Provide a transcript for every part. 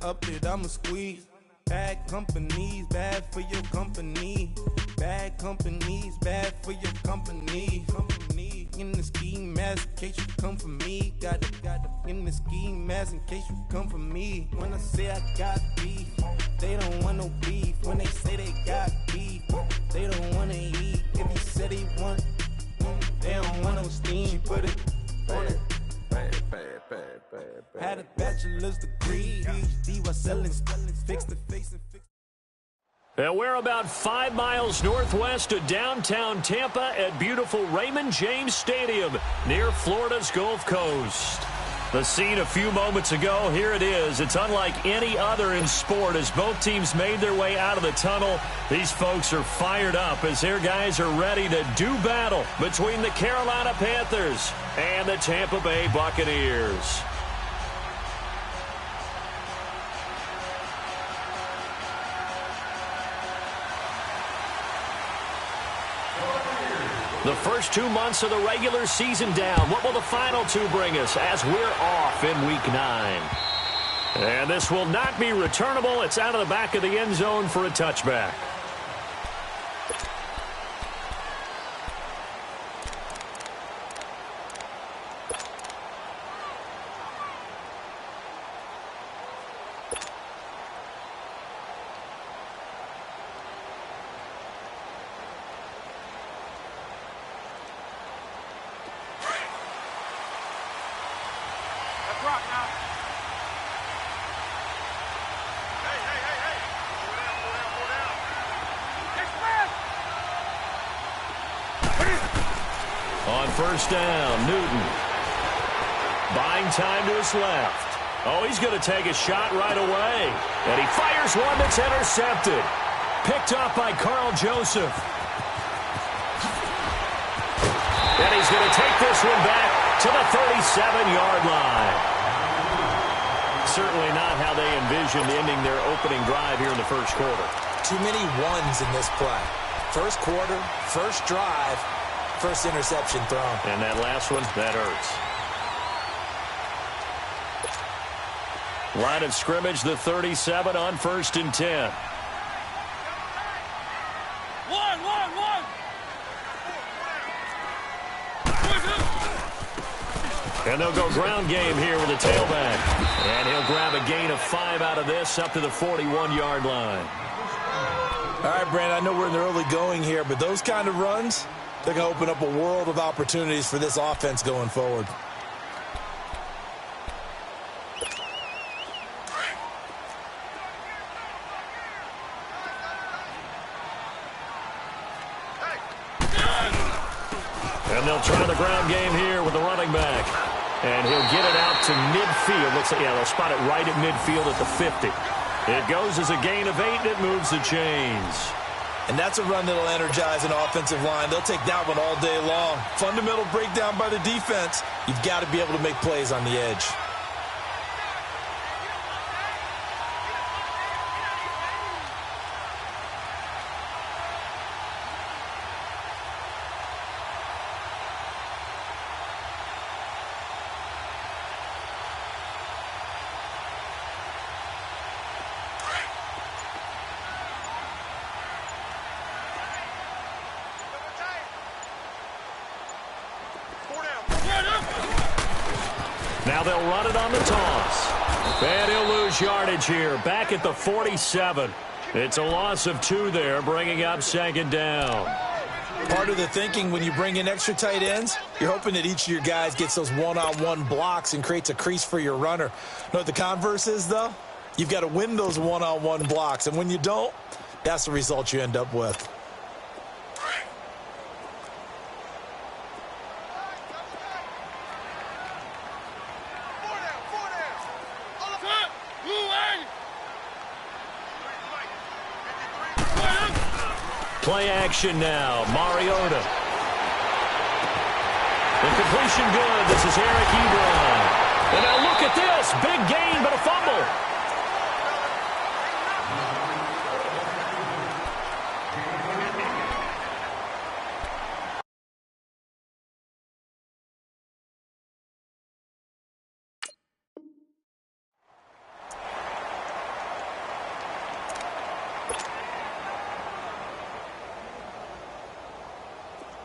up it, I'ma squeeze. Bad companies, bad for your company. Bad companies, bad for your company. In the ski mask, in case you come for me. Got it in the ski mask, in case you come for me. When I say I got beef, they don't want no beef. When they say they got beef, they don't wanna eat. If he said he want, they don't want no steam. She put it on it. Had a bachelor's degree, PhD was selling, fix the face and fix. And we're about 5 miles northwest of downtown Tampa at beautiful Raymond James Stadium near Florida's Gulf Coast. The scene a few moments ago, here it is. It's unlike any other in sport as both teams made their way out of the tunnel. These folks are fired up as their guys are ready to do battle between the Carolina Panthers and the Tampa Bay Buccaneers. The first 2 months of the regular season down. What will the final 2 bring us as we're off in Week 9? And this will not be returnable. It's out of the back of the end zone for a touchback. On first down, Newton. Buying time to his left. Oh, he's going to take a shot right away. And he fires one that's intercepted. Picked up by Carl Joseph. And he's going to take this one back to the 37-yard line. Certainly not how they envisioned ending their opening drive here in the first quarter. Too many ones in this play. First quarter, first drive, first interception thrown. And that last one, that hurts. Line of scrimmage, the 37 on 1st and 10. And they'll go ground game here with a tailback. And he'll grab a gain of 5 out of this up to the 41-yard line. All right, Brandon, I know we're in the early going here, but those kind of runs, they're going to open up a world of opportunities for this offense going forward. And they'll try the ground game here with the running back. And he'll get it out to midfield. Looks like, yeah, they'll spot it right at midfield at the 50. It goes as a gain of 8, and it moves the chains. And that's a run that'll energize an offensive line. They'll take that one all day long. Fundamental breakdown by the defense. You've got to be able to make plays on the edge. Now they'll run it on the toss. And he'll lose yardage here, back at the 47. It's a loss of 2 there, bringing up 2nd down. Part of the thinking when you bring in extra tight ends, you're hoping that each of your guys gets those one-on-one blocks and creates a crease for your runner. You know what the converse is, though? You've got to win those one-on-one blocks, and when you don't, that's the result you end up with. Play action now. Mariota. The completion good. This is Eric Ebron. And now look at this. Big gain, but a fumble.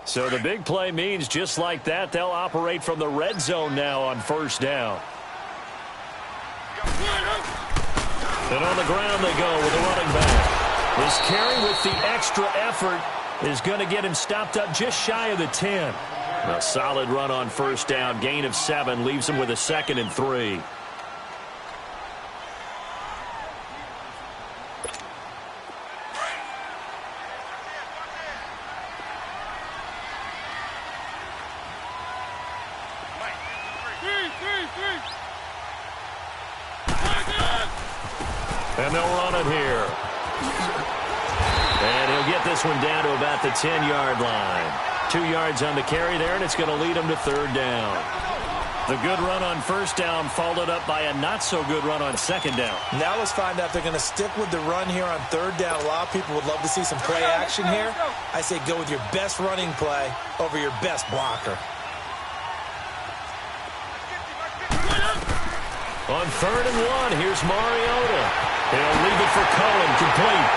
So the big play means just like that, they'll operate from the red zone now on first down. And on the ground they go with the running back. This carry with the extra effort is going to get him stopped up just shy of the 10. A solid run on first down, gain of 7, leaves him with a 2nd and 3. And they'll run it here. And he'll get this one down to about the 10-yard line. 2 yards on the carry there, and it's going to lead him to third down. The good run on first down followed up by a not-so-good run on second down. Now let's find out if they're going to stick with the run here on third down. A lot of people would love to see some play action here. I say go with your best running play over your best blocker. On 3rd and 1, here's Mariota. He'll leave it for Cohen, complete.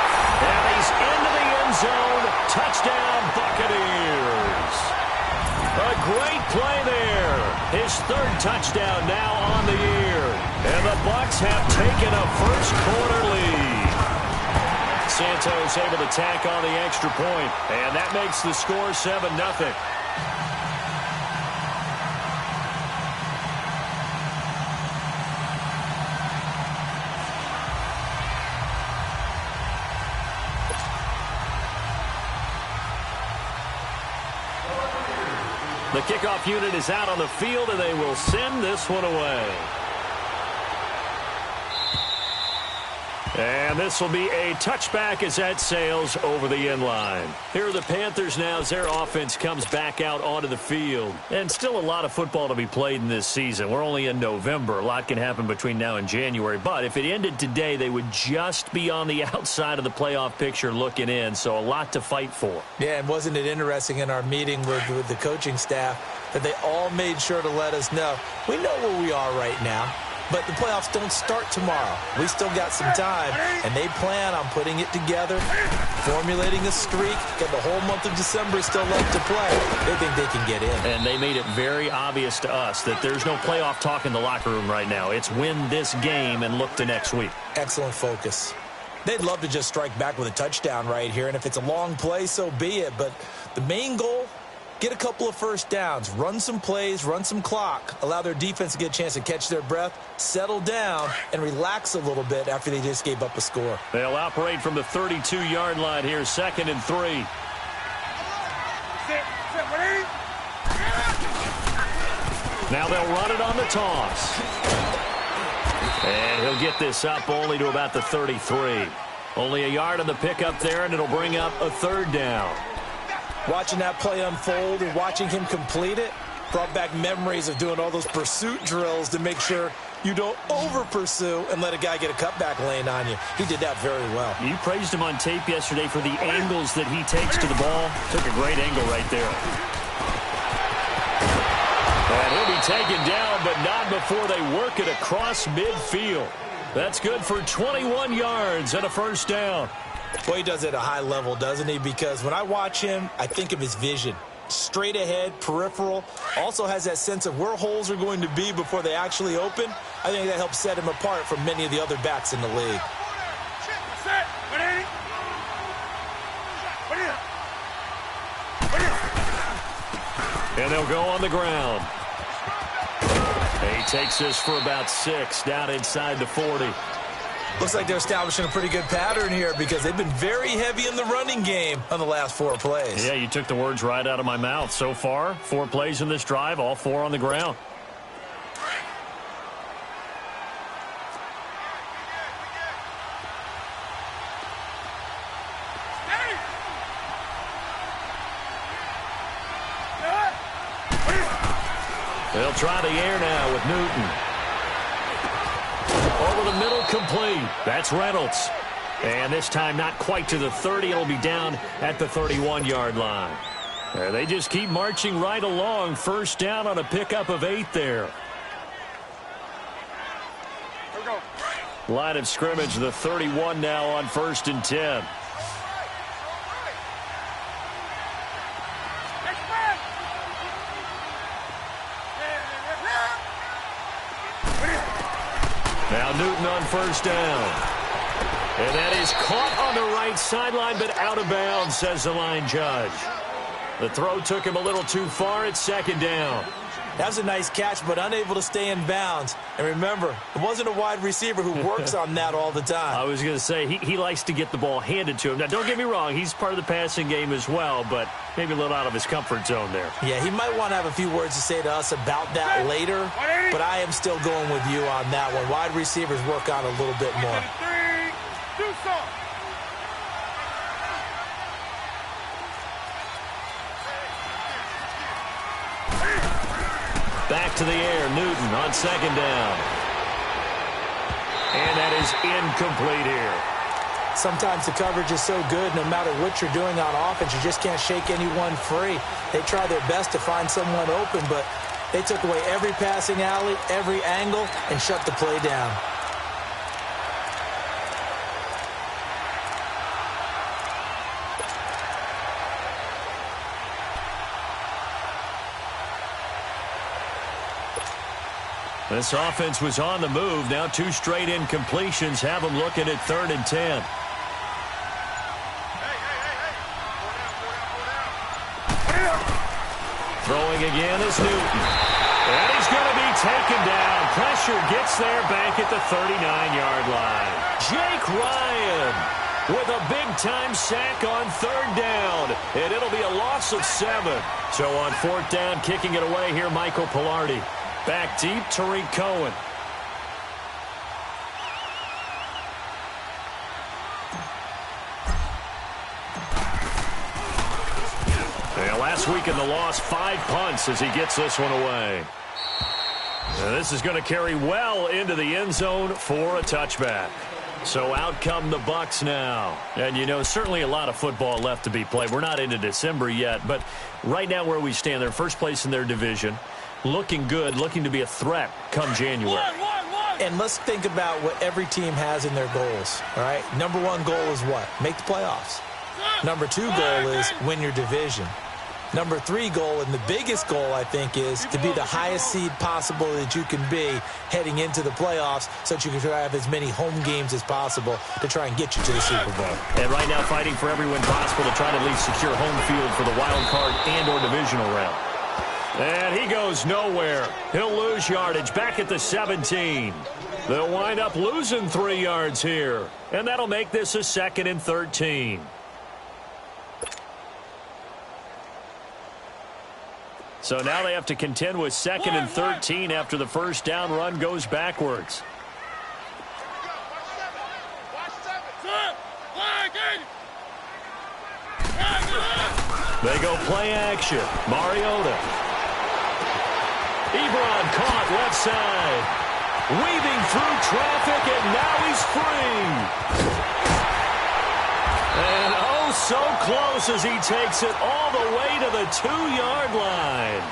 And he's into the end zone. Touchdown, Buccaneers. A great play there. His 3rd touchdown now on the year. And the Bucs have taken a first-quarter lead. Santos able to tack on the extra point. And that makes the score 7-0. The kickoff unit is out on the field, and they will send this one away. And this will be a touchback as that sails over the end line. Here are the Panthers now as their offense comes back out onto the field. And still a lot of football to be played in this season. We're only in November. A lot can happen between now and January. But if it ended today, they would just be on the outside of the playoff picture looking in. So a lot to fight for. Yeah, and wasn't it interesting in our meeting with the coaching staff that they all made sure to let us know, we know where we are right now. But the playoffs don't start tomorrow. We still got some time, and they plan on putting it together, formulating a streak, got the whole month of December still left to play. They think they can get in. And they made it very obvious to us that there's no playoff talk in the locker room right now. It's win this game and look to next week. Excellent focus. They'd love to just strike back with a touchdown right here, and if it's a long play, so be it. But the main goal, get a couple of first downs, run some plays, run some clock, allow their defense to get a chance to catch their breath, settle down, and relax a little bit after they just gave up a score. They'll operate from the 32-yard line here, 2nd and 3. Now they'll run it on the toss. And he'll get this up only to about the 33. Only a yard on the pickup there, and it'll bring up a 3rd down. Watching that play unfold and watching him complete it brought back memories of doing all those pursuit drills to make sure you don't over-pursue and let a guy get a cutback lane on you. He did that very well. You praised him on tape yesterday for the angles that he takes to the ball. Took a great angle right there. And he'll be taken down, but not before they work it across midfield. That's good for 21 yards and a first down. Well, he does it at a high level, doesn't he? Because when I watch him, I think of his vision. Straight ahead, peripheral. Also has that sense of where holes are going to be before they actually open. I think that helps set him apart from many of the other backs in the league. And they'll go on the ground. He takes this for about 6 down inside the 40. Looks like they're establishing a pretty good pattern here because they've been very heavy in the running game on the last 4 plays. Yeah, you took the words right out of my mouth. So far, 4 plays in this drive, all 4 on the ground. They'll try the air now with Newton. Over the middle, complete. That's Reynolds. And this time not quite to the 30. It'll be down at the 31-yard line. They just keep marching right along. First down on a pickup of 8 there. Line of scrimmage, the 31 now on 1st and 10. first down. And that is caught on the right sideline, but out of bounds, says the line judge. The throw took him a little too far. It's second down. That was a nice catch, but unable to stay in bounds. And remember, it wasn't a wide receiver who works on that all the time. I was going to say, he likes to get the ball handed to him. Now, don't get me wrong. He's part of the passing game as well, but maybe a little out of his comfort zone there. Yeah, he might want to have a few words to say to us about that later, but I am still going with you on that one. Wide receivers work on a little bit more. Back to the air, Newton on second down. And that is incomplete here. Sometimes the coverage is so good, no matter what you're doing on offense, you just can't shake anyone free. They try their best to find someone open, but they took away every passing alley, every angle, and shut the play down. This offense was on the move. Now 2 straight incompletions have them looking at 3rd and 10. Throwing again is Newton. And he's going to be taken down. Pressure gets there back at the 39-yard line. Jake Ryan with a big-time sack on 3rd down. And it'll be a loss of 7. So on 4th down, kicking it away here, Michael Pilardi. Back deep, Tariq Cohen. Yeah, last week in the loss, 5 punts as he gets this one away. And this is going to carry well into the end zone for a touchback. So out come the Bucs now. And, you know, certainly a lot of football left to be played. We're not into December yet, but right now where we stand, they're first place in their division. Looking good, looking to be a threat come January. And let's think about what every team has in their goals, all right? Number 1 goal is what? Make the playoffs. Number 2 goal is win your division. Number 3 goal, and the biggest goal, I think, is to be the highest seed possible that you can be heading into the playoffs so that you can have as many home games as possible to try and get you to the Super Bowl. And right now fighting for every win possible to try to at least secure home field for the wild card and or divisional round. And he goes nowhere. He'll lose yardage back at the 17. They'll wind up losing 3 yards here. And that'll make this a 2nd and 13. So now they have to contend with 2nd and 13 after the first down run goes backwards. They go play action. Mariota. Ebron caught left side. Weaving through traffic, and now he's free. And oh, so close as he takes it all the way to the 2-yard line.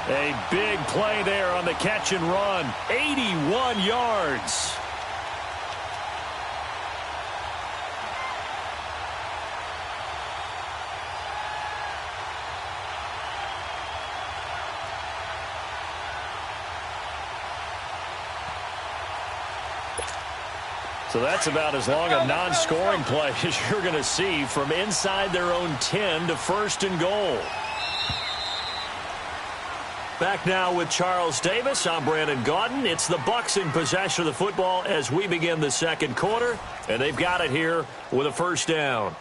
A big play there on the catch and run. 81 yards. So that's about as long a non-scoring play as you're going to see from inside their own 10 to 1st and goal. Back now with Charles Davis. I'm Brandon Gaudin. It's the Bucs in possession of the football as we begin the 2nd quarter. And they've got it here with a first down.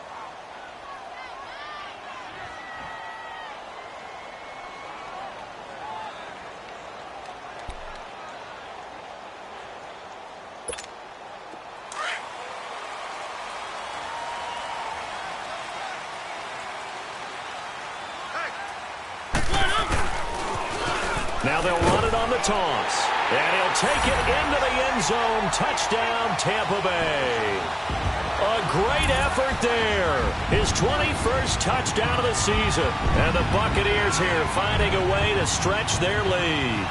Now they'll run it on the toss. And he'll take it into the end zone. Touchdown, Tampa Bay. A great effort there. His 21st touchdown of the season. And the Buccaneers here finding a way to stretch their lead.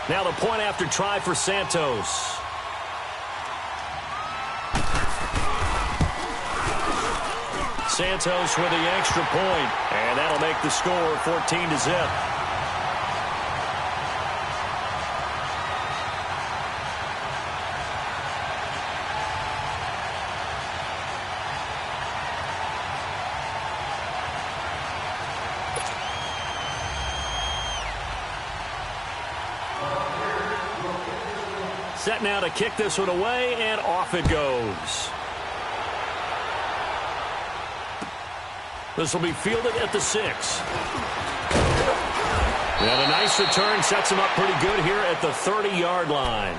Now the point after try for Santos. Santos with the extra point, and that'll make the score 14-0. Set now to kick this one away, and off it goes. This will be fielded at the 6. And a nice return sets him up pretty good here at the 30-yard line.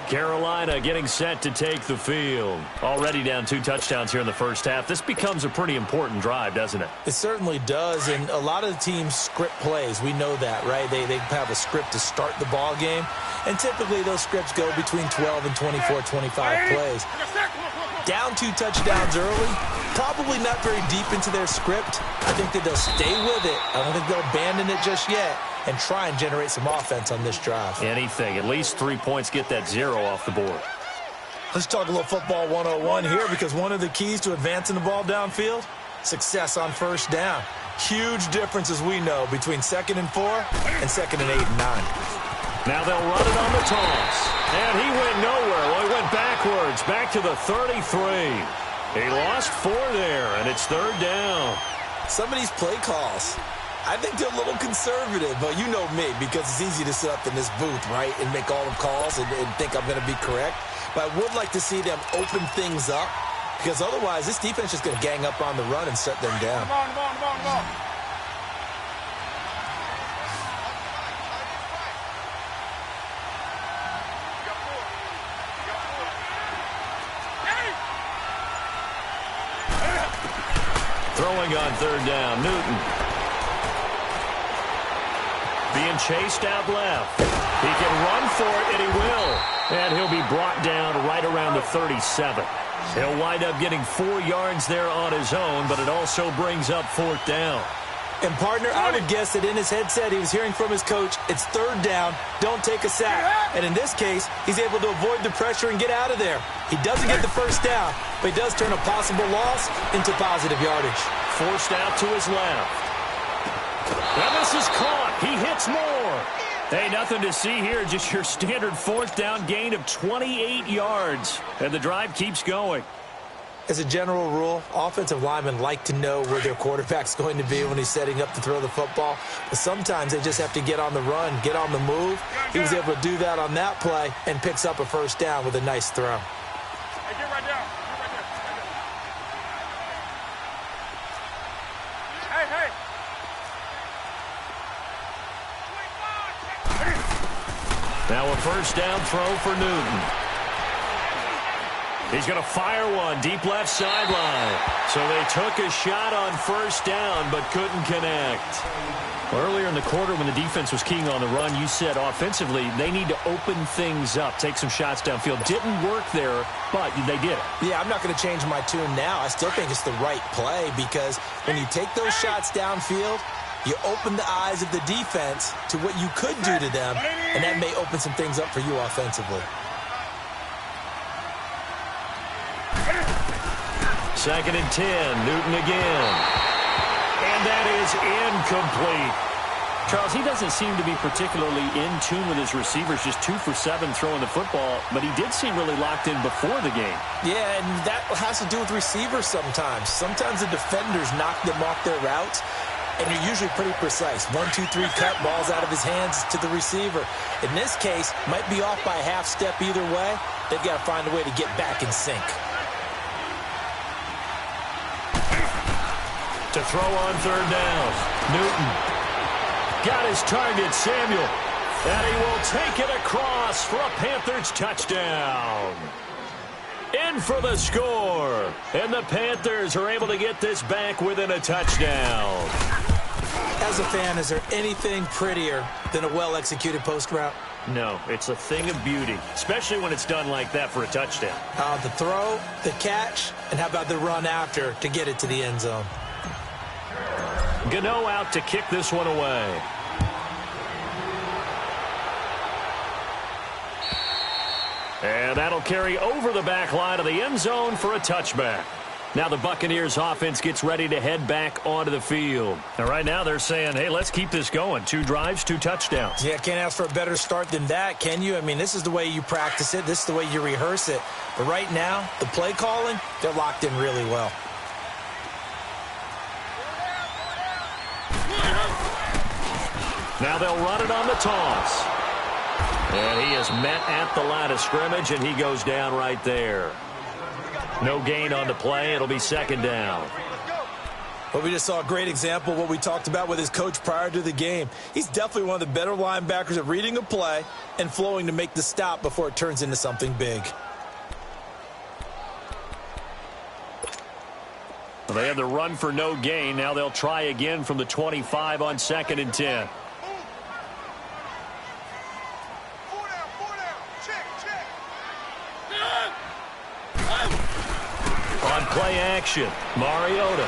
Carolina getting set to take the field. Already down 2 touchdowns here in the first half. This becomes a pretty important drive, doesn't it? It certainly does, and a lot of the teams script plays. We know that, right? They have a script to start the ball game, and typically those scripts go between 12 and 24, 25 plays. Down 2 touchdowns early, probably not very deep into their script. I think that they'll stay with it. I don't think they'll abandon it just yet and try and generate some offense on this drive. Anything. At least 3 points, get that 0 off the board. Let's talk a little football 101 here, because one of the keys to advancing the ball downfield, success on first down. Huge difference, as we know, between 2nd and 4 and 2nd and 8 and 9. Now they'll run it on the toss. And he went nowhere. Well, he went backwards, back to the 33. He lost 4 there, and it's 3rd down. Some of these play calls, I think they're a little conservative, but you know me, because it's easy to sit up in this booth, right, and make all the calls and think I'm going to be correct. But I would like to see them open things up, because otherwise this defense is going to gang up on the run and shut them down. Throwing on 3rd down, Newton. Being chased out left. He can run for it, and he will. And he'll be brought down right around the 37. He'll wind up getting 4 yards there on his own, but it also brings up 4th down. And, partner, I would guess that in his headset he was hearing from his coach, it's 3rd down, don't take a sack. And in this case, he's able to avoid the pressure and get out of there. He doesn't get the first down, but he does turn a possible loss into positive yardage. Forced out to his left. And this is caught. He hits more. Hey, nothing to see here, just your standard 4th down gain of 28 yards. And the drive keeps going. As a general rule, offensive linemen like to know where their quarterback's going to be when he's setting up to throw the football. But sometimes they just have to get on the run, get on the move. He was able to do that on that play and picks up a first down with a nice throw. Hey, get right down. Hey. Now a first down throw for Newton. He's going to fire one deep left sideline. So they took a shot on first down but couldn't connect. Earlier in the quarter when the defense was keying on the run, you said offensively they need to open things up, take some shots downfield. Didn't work there, but they did it. Yeah, I'm not going to change my tune now. I still think it's the right play, because when you take those shots downfield, you open the eyes of the defense to what you could do to them, and that may open some things up for you offensively. 2nd and 10, Newton again. And that is incomplete. Charles, he doesn't seem to be particularly in tune with his receivers, just 2 for 7 throwing the football, but he did seem really locked in before the game. Yeah, and that has to do with receivers sometimes. Sometimes the defenders knock them off their routes, and you're usually pretty precise. 1, 2, 3 cut, balls out of his hands to the receiver. In this case, might be off by a half step either way. They've got to find a way to get back in sync. To throw on 3rd down, Newton got his target, Samuel, and he will take it across for a Panthers touchdown. In for the score, and the Panthers are able to get this back within a touchdown. As a fan, is there anything prettier than a well-executed post route? No, it's a thing of beauty, especially when it's done like that for a touchdown. The throw, the catch, and how about the run after to get it to the end zone? Gano out to kick this one away. And that'll carry over the back line of the end zone for a touchback. Now the Buccaneers offense gets ready to head back onto the field. And right now they're saying, hey, let's keep this going. 2 drives, 2 touchdowns. Yeah, can't ask for a better start than that, can you? I mean, this is the way you practice it. This is the way you rehearse it. But right now, the play calling, they're locked in really well. Now they'll run it on the toss. And he is met at the line of scrimmage, and he goes down right there. No gain on the play. It'll be second down. Well, we just saw a great example of what we talked about with his coach prior to the game. He's definitely one of the better linebackers at reading a play and flowing to make the stop before it turns into something big. Well, they had the run for no gain. Now they'll try again from the 25 on 2nd and 10. On play action, Mariota.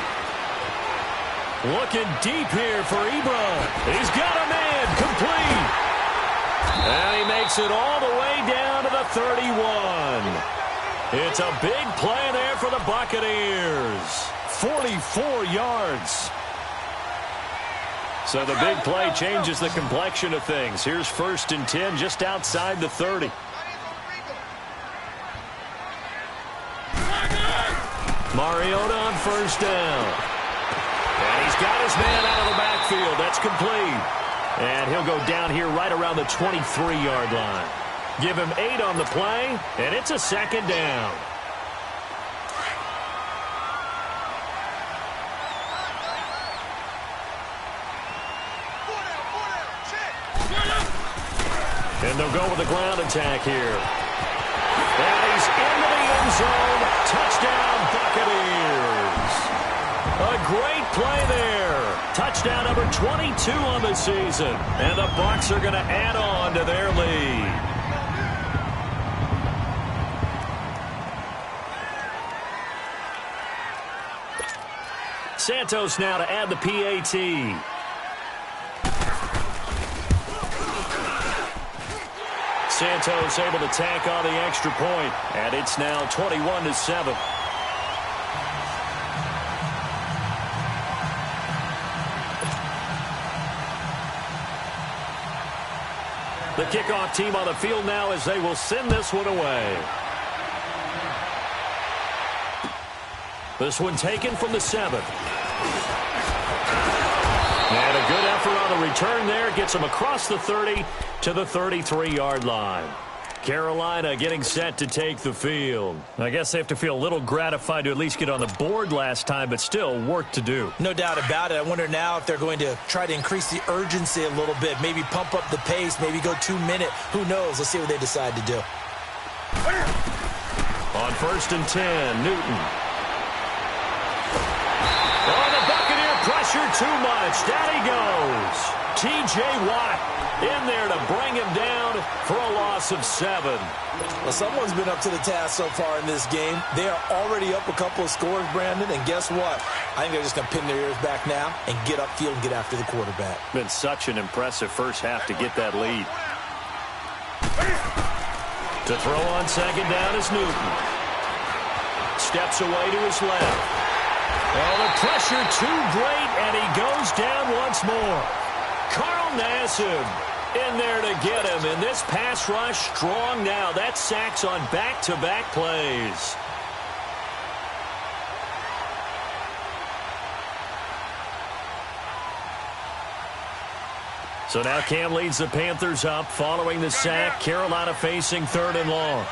Looking deep here for Ebron. He's got a man, complete. And he makes it all the way down to the 31. It's a big play there for the Buccaneers. 44 yards. So the big play changes the complexion of things. Here's 1st and 10 just outside the 30. Mariota on 1st down. And he's got his man out of the backfield. That's complete. And he'll go down here right around the 23-yard line. Give him 8 on the play, and it's a 2nd down. And they'll go with the ground attack here. And he's into the end zone. Touchdown, Buccaneers. A great play there. Touchdown number 22 on the season. And the Bucs are going to add on to their lead. Santos now to add the PAT. Santos able to tack on the extra point, and it's now 21-7. The kickoff team on the field now as they will send this one away. This one taken from the 7. And a good effort on the return there. Gets them across the 30 to the 33-yard line. Carolina getting set to take the field. I guess they have to feel a little gratified to at least get on the board last time, but still work to do. No doubt about it. I wonder now if they're going to try to increase the urgency a little bit, maybe pump up the pace, maybe go 2-minute. Who knows? Let's see what they decide to do. On 1st and 10, Newton. Oh, the Buccaneer pressure too much. Down he goes. T.J. Watt in there to bring him down for a loss of 7. Well, someone's been up to the task so far in this game. They are already up a couple of scores, Brandon, and guess what? I think they're just going to pin their ears back now and get upfield and get after the quarterback. Been such an impressive first half to get that lead. To throw on 2nd down is Newton. Steps away to his left. Oh, the pressure too great, and he goes down once more. Carl Nassib in there to get him, and this pass rush strong now. That's sacks on back-to-back plays. So now Cam leads the Panthers up following the sack. Carolina facing 3rd and long.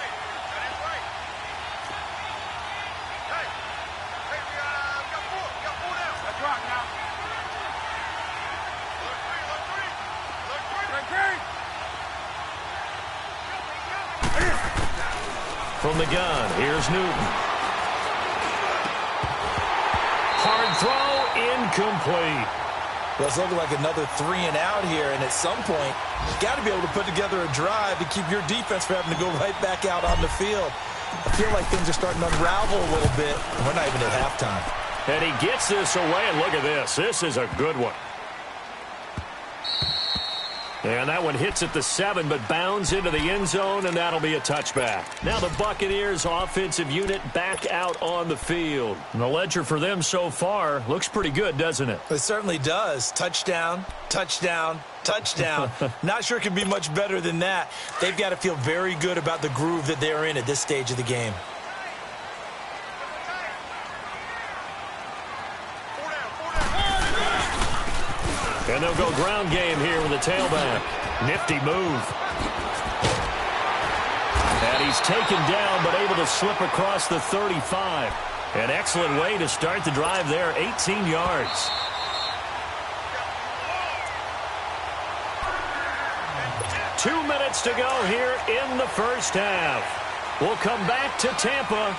From the gun, here's Newton. Hard throw, incomplete. Well, it's looking like another 3 and out here, and at some point, you've got to be able to put together a drive to keep your defense from having to go right back out on the field. I feel like things are starting to unravel a little bit, and we're not even at halftime. And he gets this away, and look at this. This is a good one. And that one hits at the 7, but bounds into the end zone, and that'll be a touchback. Now the Buccaneers offensive unit back out on the field. And the ledger for them so far looks pretty good, doesn't it? It certainly does. Touchdown, touchdown, touchdown. Not sure it can be much better than that. They've got to feel very good about the groove that they're in at this stage of the game. And they'll go ground game here with a tailback. Nifty move. And he's taken down, but able to slip across the 35. An excellent way to start the drive there, 18 yards. Two minutes to go here in the first half. We'll come back to Tampa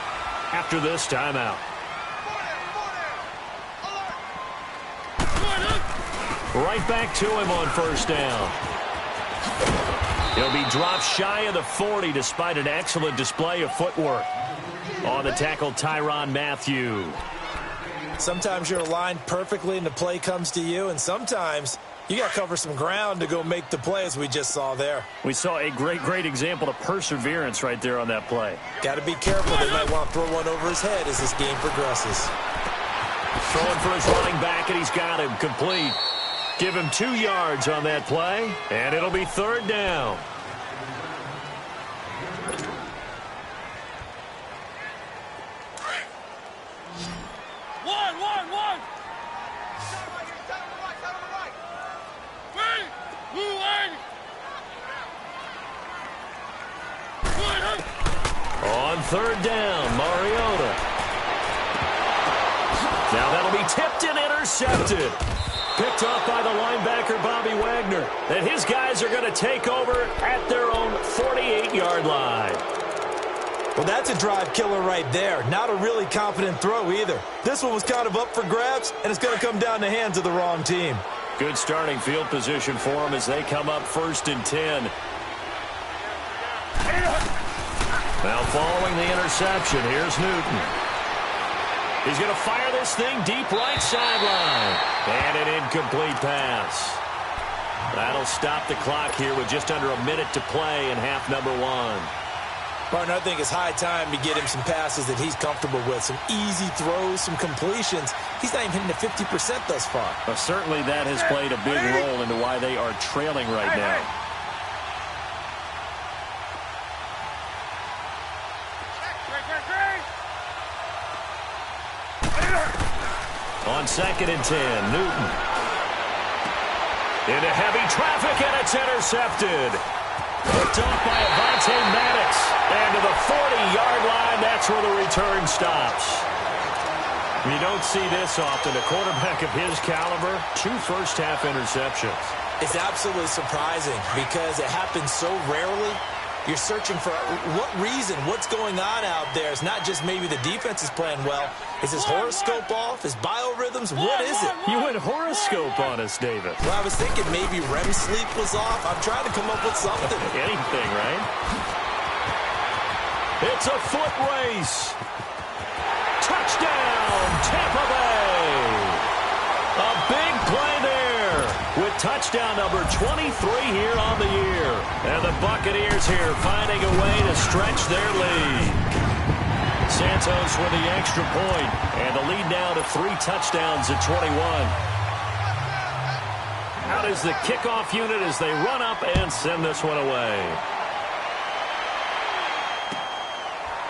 after this timeout. Right back to him on first down. He'll be dropped shy of the 40 despite an excellent display of footwork. On the tackle, Tyrann Mathieu. Sometimes you're aligned perfectly and the play comes to you, and sometimes you got to cover some ground to go make the play, as we just saw there. We saw a great example of perseverance right there on that play. Got to be careful. They might want to throw one over his head as this game progresses. Throwing for his running back, and he's got him complete. Give him 2 yards on that play, and it'll be third down. On third down, Mariota. Now that'll be tipped and intercepted. Picked off by the linebacker, Bobby Wagner. And his guys are going to take over at their own 48-yard line. Well, that's a drive killer right there. Not a really confident throw either. This one was kind of up for grabs, and it's going to come down the hands of the wrong team. Good starting field position for them as they come up 1st and 10. Now following the interception, here's Newton. He's going to fire this thing deep right sideline. And an incomplete pass. That'll stop the clock here with just under a minute to play in half number 1. Martin, I think it's high time to get him some passes that he's comfortable with. Some easy throws, some completions. He's not even hitting the 50% thus far. Well, certainly that has played a big role into why they are trailing right now. On 2nd and 10, Newton. Into heavy traffic, and it's intercepted. Picked off by Avonte Maddox. And to the 40-yard line, that's where the return stops. You don't see this often. A quarterback of his caliber, 2 first-half interceptions. It's absolutely surprising because it happens so rarely. You're searching for what reason, what's going on out there. It's not just maybe the defense is playing well. Is his horoscope off? His biorhythms? What is it? You went horoscope on us, David. Well, I was thinking maybe REM sleep was off. I'm trying to come up with something. Anything, right? It's a foot race. Touchdown, Tampa Bay. A big play there with touchdown number 23 here on the year. And the Buccaneers here finding a way to stretch their lead. Santos with the extra point, and the lead now to 3 touchdowns at 21. Out is the kickoff unit as they run up and send this one away.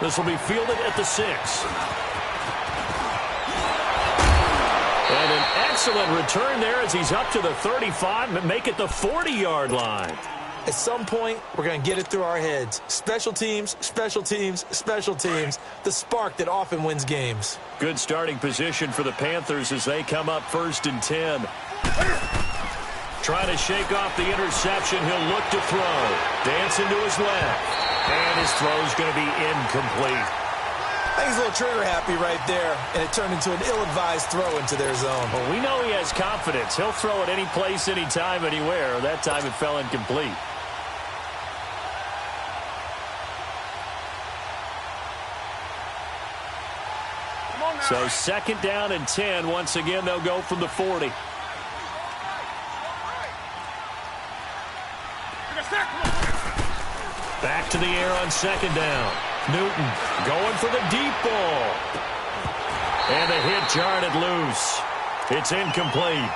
This will be fielded at the 6. And an excellent return there as he's up to the 35 and make it the 40-yard line. At some point, we're going to get it through our heads. Special teams, special teams, special teams. The spark that often wins games. Good starting position for the Panthers as they come up 1st and 10. Trying to shake off the interception. He'll look to throw. Dancing to his left. And his throw's going to be incomplete. I think he's a little trigger happy right there, and it turned into an ill-advised throw into their zone. Well, we know he has confidence. He'll throw it any place, anytime, anywhere. That time it fell incomplete. So 2nd down and 10. Once again, they'll go from the 40. Back to the air on 2nd down. Newton going for the deep ball. And the hit jarred it loose. It's incomplete.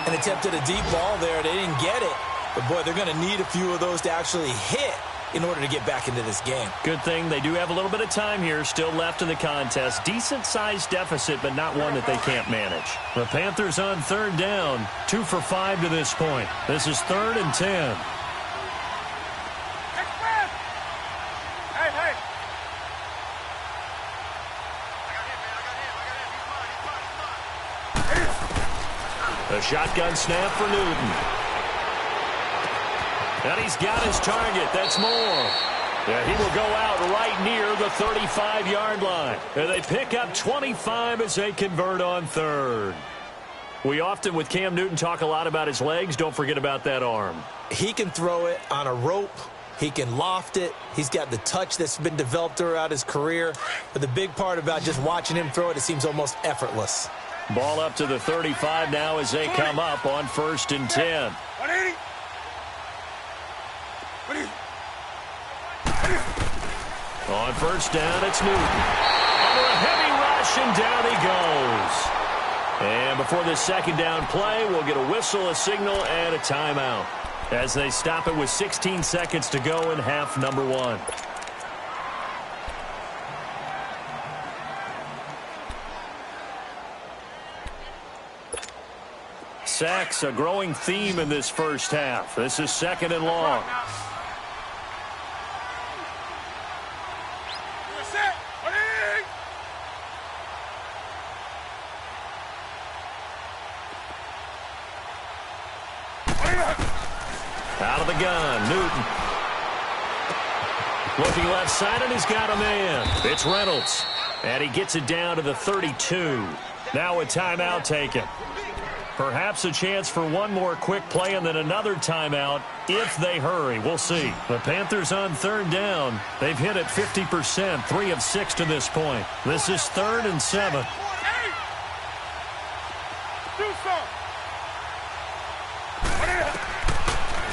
And attempted a deep ball there. They didn't get it. But, boy, they're going to need a few of those to actually hit in order to get back into this game. Good thing they do have a little bit of time here still left in the contest. Decent-sized deficit, but not one that they can't manage. The Panthers on 3rd down. 2 for 5 to this point. This is 3rd and 10. The shotgun snap for Newton. And he's got his target. That's Moore. Yeah, he will go out right near the 35-yard line. And they pick up 25 as they convert on third. We often, with Cam Newton, talk a lot about his legs. Don't forget about that arm. He can throw it on a rope. He can loft it. He's got the touch that's been developed throughout his career. But the big part about just watching him throw it seems almost effortless. Ball up to the 35 now as they come up on 1st and 10. On 1st down, it's Newton. Under a heavy rush, and down he goes. And before this 2nd down play, we'll get a whistle, a signal, and a timeout as they stop it with 16 seconds to go in half number 1. Sacks, a growing theme in this first half. This is 2nd and long. Out of the gun, Newton. Looking left side, and he's got a man. It's Reynolds. And he gets it down to the 32. Now a timeout taken. Perhaps a chance for one more quick play and then another timeout if they hurry. We'll see. The Panthers on 3rd down. They've hit it 50%, 3 of 6 to this point. This is 3rd and 7.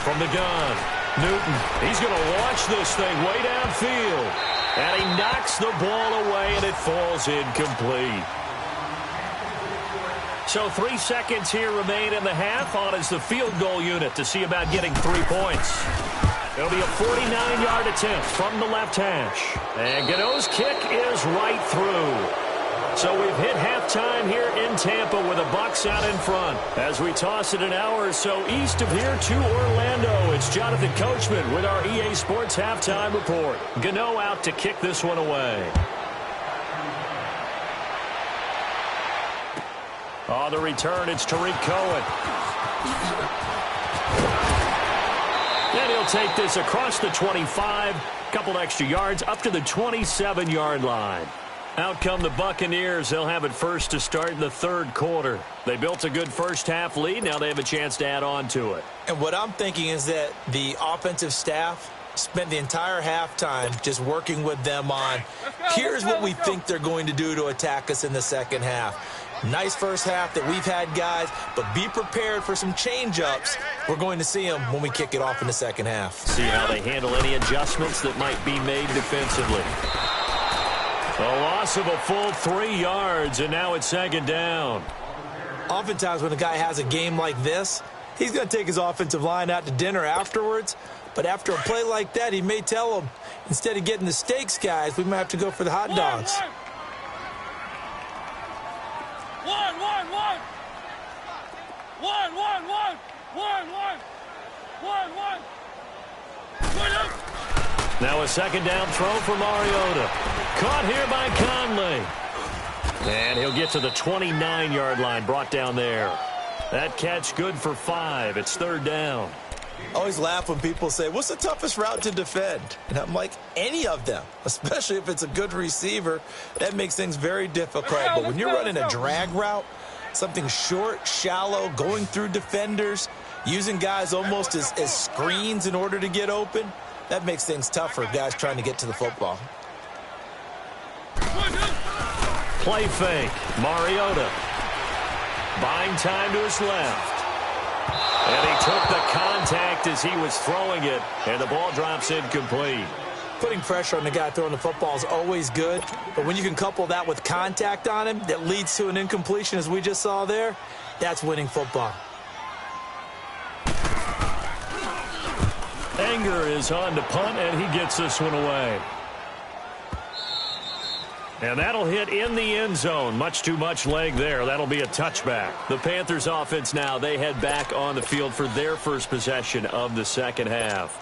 From the gun, Newton. He's going to launch this thing way downfield. And he knocks the ball away, and it falls incomplete. So 3 seconds here remain in the half. On is the field goal unit to see about getting 3 points. It'll be a 49-yard attempt from the left hash. And Gano's kick is right through. So we've hit halftime here in Tampa with the Bucs out in front. As we toss it an hour or so east of here to Orlando, it's Jonathan Coachman with our EA Sports Halftime Report. Gano out to kick this one away. On the return, it's Tariq Cohen. And he'll take this across the 25, couple extra yards, up to the 27-yard line. Out come the Buccaneers. They'll have it first to start in the 3rd quarter. They built a good first-half lead. Now they have a chance to add on to it. And what I'm thinking is that the offensive staff spent the entire halftime just working with them on, here's what we think they're going to do to attack us in the 2nd half. Nice first half that we've had, guys, but be prepared for some change-ups. We're going to see them when we kick it off in the 2nd half. See how they handle any adjustments that might be made defensively. A loss of a full 3 yards, and now it's 2nd down. Oftentimes when a guy has a game like this, he's going to take his offensive line out to dinner afterwards. But after a play like that, he may tell them, instead of getting the steaks, guys, we might have to go for the hot dogs. Now a 2nd down throw for Mariota. Caught here by Conley. And he'll get to the 29-yard line, brought down there. That catch good for 5. It's 3rd down. I always laugh when people say, what's the toughest route to defend? And I'm like, any of them, especially if it's a good receiver. That makes things very difficult. But when you're running a drag route, something short, shallow, going through defenders, using guys almost as screens in order to get open, that makes things tough for guys trying to get to the football. Play fake. Mariota. Buying time to his left. And he took the contact as he was throwing it, and the ball drops incomplete. Putting pressure on the guy throwing the football is always good, but when you can couple that with contact on him that leads to an incompletion, as we just saw there, that's winning football. Anger is on to punt, and he gets this one away. And that'll hit in the end zone. Much too much leg there. That'll be a touchback. The Panthers offense now, they head back on the field for their first possession of the 2nd half.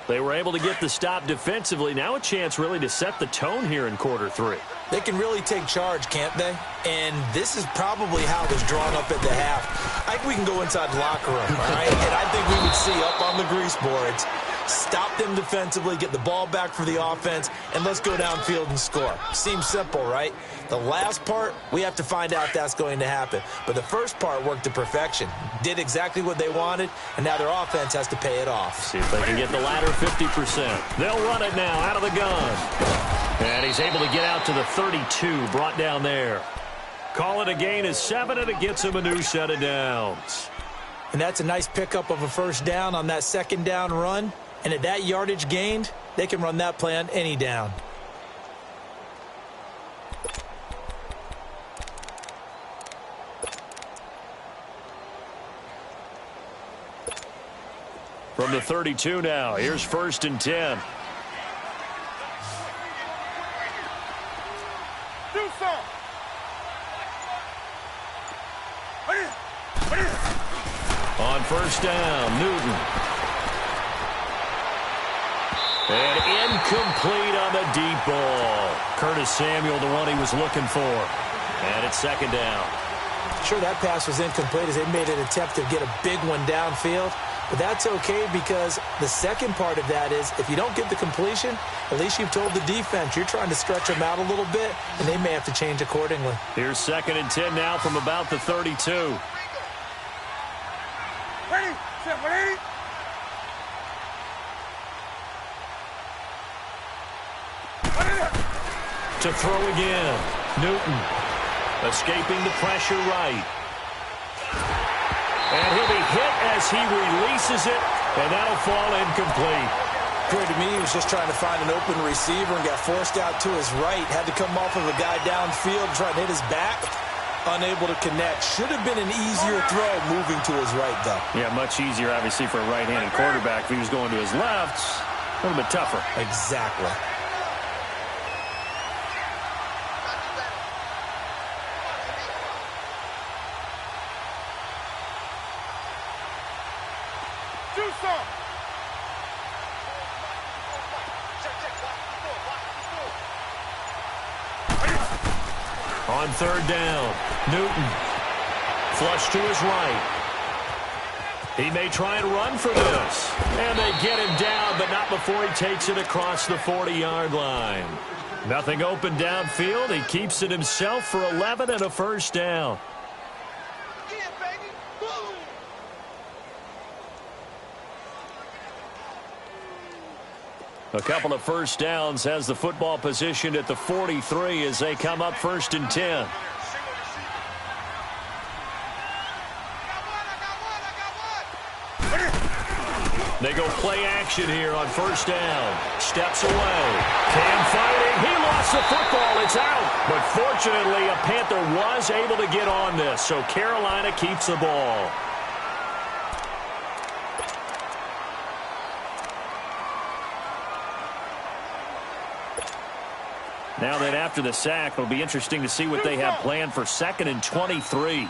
They were able to get the stop defensively. Now a chance really to set the tone here in quarter three. They can really take charge, can't they? And this is probably how it was drawn up at the half. I think we can go inside the locker room, all right? And I think we would see up on the grease boards, stop them defensively, get the ball back for the offense, and let's go downfield and score. Seems simple, right? The last part, we have to find out if that's going to happen. But the first part worked to perfection. Did exactly what they wanted, and now their offense has to pay it off. See if they can get the latter 50%. They'll run it now out of the gun. And he's able to get out to the 32, brought down there. Call it a gain of 7, and it gets him a new set of downs. And that's a nice pickup of a first down on that second down run. And at that yardage gained, they can run that play on any down. From the 32 now, here's 1st and 10. On 1st down, Newton. And incomplete on the deep ball. Curtis Samuel, the one he was looking for. And it's 2nd down. Sure, that pass was incomplete as they made an attempt to get a big one downfield. But that's okay because the second part of that is if you don't get the completion, at least you've told the defense you're trying to stretch them out a little bit, and they may have to change accordingly. Here's 2nd and 10 now from about the 32. Ready? To throw again. Newton escaping the pressure right. And he'll be hit as he releases it, and that'll fall incomplete. Appeared to me he was just trying to find an open receiver and got forced out to his right. Had to come off of a guy downfield, trying to hit his back. Unable to connect. Should have been an easier throw moving to his right, though. Yeah, much easier, obviously, for a right-handed quarterback. If he was going to his left, a little bit tougher. Exactly. On 3rd down, Newton flush to his right. He may try and run for this. And they get him down, but not before he takes it across the 40-yard line. Nothing open downfield. He keeps it himself for 11 and a 1st down. A couple of 1st downs has the football positioned at the 43 as they come up 1st and 10. They go play action here on 1st down. Steps away. Cam fighting. He lost the football. It's out. But fortunately, a Panther was able to get on this, so Carolina keeps the ball. Now that after the sack, it'll be interesting to see what they have planned for 2nd and 23.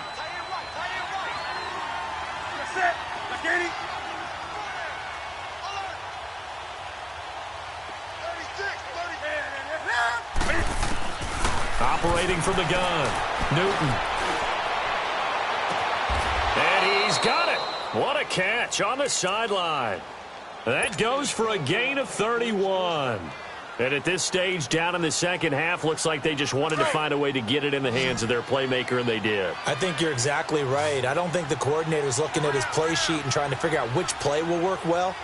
Operating from the gun, Newton. And he's got it. What a catch on the sideline. That goes for a gain of 31. And at this stage, down in the second half, looks like they just wanted to find a way to get it in the hands of their playmaker, and they did. I think you're exactly right. I don't think the coordinator's looking at his play sheet and trying to figure out which play will work well.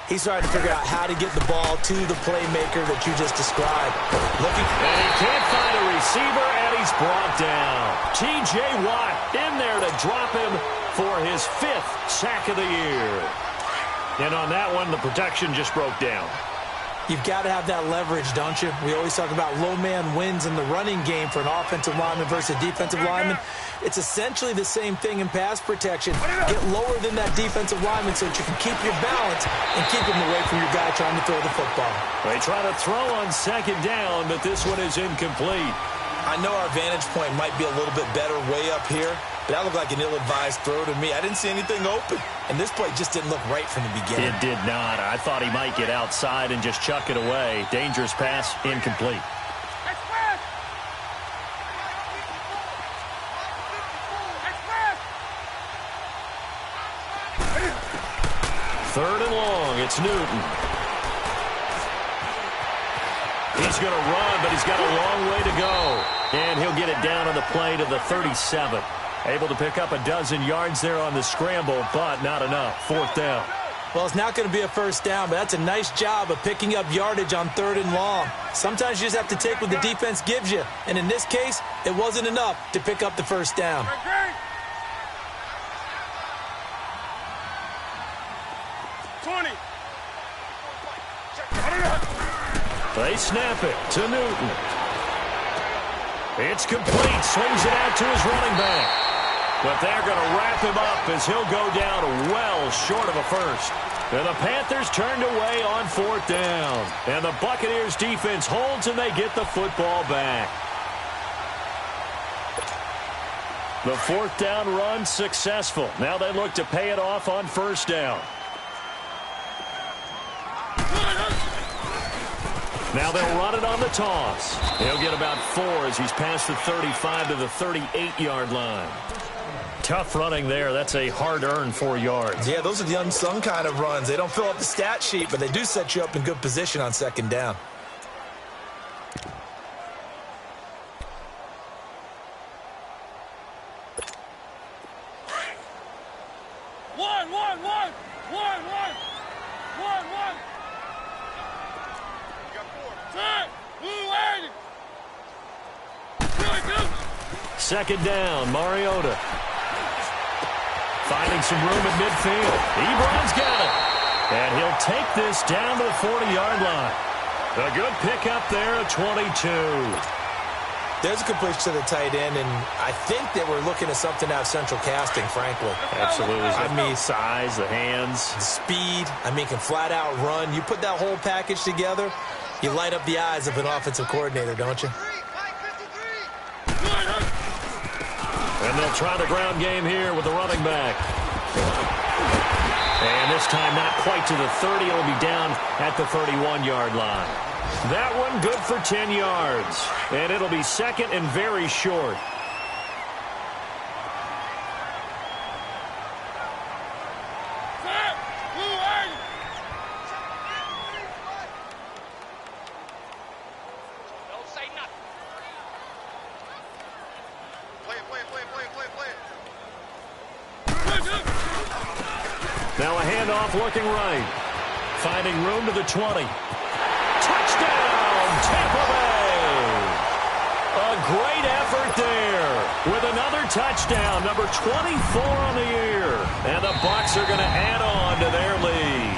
He's trying to figure out how to get the ball to the playmaker that you just described. And he can't find a receiver, and he's brought down. T.J. Watt in there to drop him for his 5th sack of the year. And on that one, the protection just broke down. You've got to have that leverage, don't you? We always talk about low man wins in the running game for an offensive lineman versus a defensive lineman. It's essentially the same thing in pass protection. Get lower than that defensive lineman so that you can keep your balance and keep him away from your guy trying to throw the football. They try to throw on 2nd down, but this one is incomplete. I know our vantage point might be a little bit better way up here, but that looked like an ill-advised throw to me. I didn't see anything open, and this play just didn't look right from the beginning. It did not. I thought he might get outside and just chuck it away. Dangerous pass, incomplete. Third and long, it's Newton. He's going to run, but he's got a long way to go. And he'll get it down on the play to the 37. Able to pick up a dozen yards there on the scramble, but not enough. Fourth down. Well, it's not going to be a first down, but that's a nice job of picking up yardage on third and long. Sometimes you just have to take what the defense gives you. And in this case, it wasn't enough to pick up the first down. They snap it to Newton. It's complete. Swings it out to his running back. But they're going to wrap him up as he'll go down well short of a first. And the Panthers turned away on fourth down. And the Buccaneers defense holds and they get the football back. The fourth down run successful. Now they look to pay it off on first down. Now they'll run it on the toss. He'll get about 4 as he's past the 35 to the 38-yard line. Tough running there. That's a hard-earned 4 yards. Yeah, those are the unsung kind of runs. They don't fill up the stat sheet, but they do set you up in good position on second down. Second down, Mariota. Finding some room at midfield. Ebron's got it. And he'll take this down to the 40-yard line. A good pickup there at 22. There's a completion to the tight end, and I think that we're looking at something out of central casting, frankly. Absolutely. I mean, size, the hands. Speed, can flat out run. You put that whole package together, you light up the eyes of an offensive coordinator, don't you? And they'll try the ground game here with the running back. And this time not quite to the 30. It'll be down at the 31-yard line. That one good for 10 yards. And it'll be second and very short. Now a handoff looking right. Finding room to the 20. Touchdown, Tampa Bay! A great effort there with another touchdown, number 24 on the year. And the Bucs are going to add on to their lead.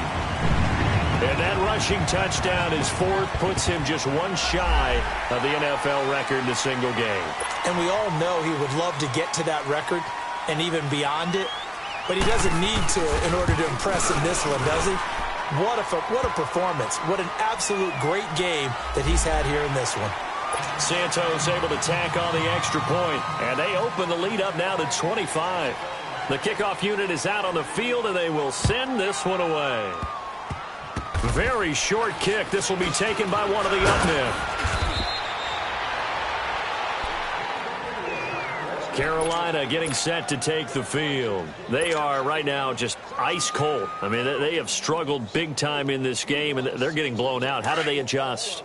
And that rushing touchdown, his fourth, puts him just one shy of the NFL record in a single game. And we all know he would love to get to that record and even beyond it. But he doesn't need to in order to impress in this one, does he? What a performance. What an absolute great game that he's had here in this one. Santos able to tack on the extra point, and they open the lead up now to 25. The kickoff unit is out on the field, and they will send this one away. Very short kick. This will be taken by one of the up men. Carolina getting set to take the field. They are right now just ice cold. They have struggled big time in this game, and they're getting blown out. How do they adjust?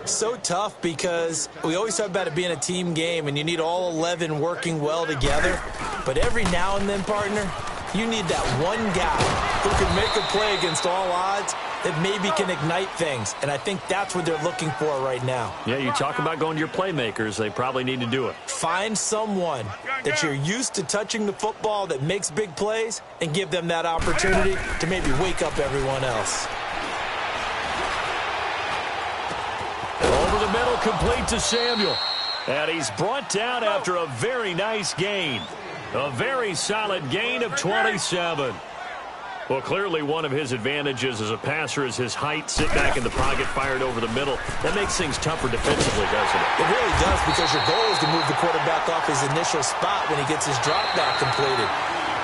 So tough because we always talk about it being a team game, and you need all 11 working well together. But every now and then, partner, you need that one guy who can make a play against all odds that maybe can ignite things. And I think that's what they're looking for right now. Yeah, you talk about going to your playmakers. They probably need to do it. Find someone that you're used to touching the football that makes big plays and give them that opportunity to maybe wake up everyone else. Over the middle, complete to Samuel. And he's brought down after a very nice gain. A very solid gain of 27. Well, clearly one of his advantages as a passer is his height. Sit back in the pocket, fired over the middle. That makes things tougher defensively, doesn't it? It really does, because your goal is to move the quarterback off his initial spot when he gets his drop back completed.